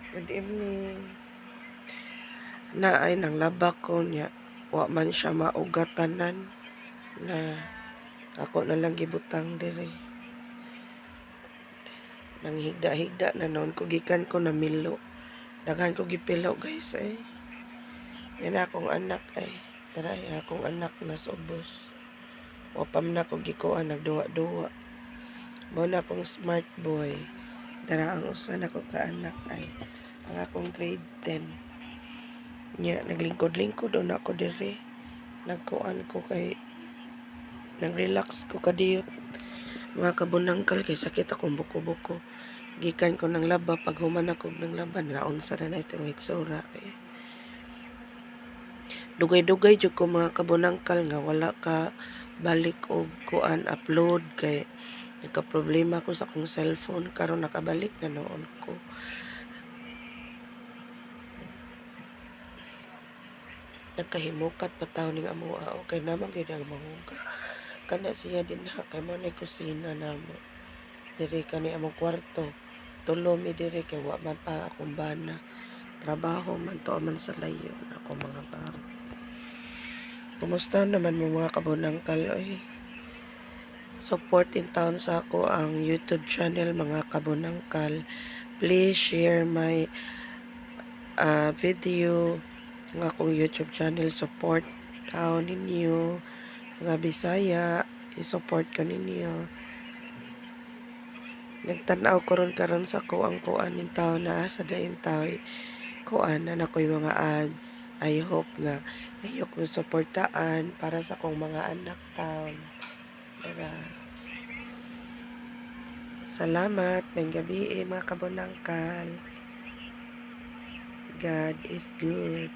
Good evening. Na ay nang labak ko niya. Wa man siya maugatanan na ako na lang gibutang dire. Nang higda-higda na noon ko gikan ko na milo. Daghan ko gipilo guys ay. Yan akong anak ay. Tara akong anak na subos. Wa pa man ako gikuan nagduwa-duwa. Mo na akong smart boy. Tara ang usa na ko ka anak ay ang akong grade 10. Nya naglingkod-lingkod na ako dire. Nagkuan ko kay nag-relax ko kadiyot. Mga kabunangkal kay sakit akong buko-buko. Gikan ko ng laba pag human ako ng laban naon sa na itong hitsura kay dugay-dugay jud ko mga kabunangkal nga wala ka balik og kuan upload kay nagka problema ko sa akong cellphone karon nakabalik na noon ko. Nagkahimukat pa taon ning amo kay naman gyud ang manguga. Kana siya din ha kay mo na kusina namo. Diri kani among kwarto. Tulo mi diri kay wa man pa akong bana. Trabaho man to man sa layo na ako mga baro. Kumusta naman mo mga kabunangkal oy? Support in town sa ako ang YouTube channel mga kabunangkal. Please share my video ng akong YouTube channel. Support town ninyo mga Bisaya, i-support ko ninyo. Nagtanaw ko ron karon sa kuang kuan ning tao na sa daing tao kuan na nakoy mga ads. I hope nga ninyo kong suportaan para sa kong mga anak taon. Tara. Salamat, may gabi mga kabunangkal. God is good.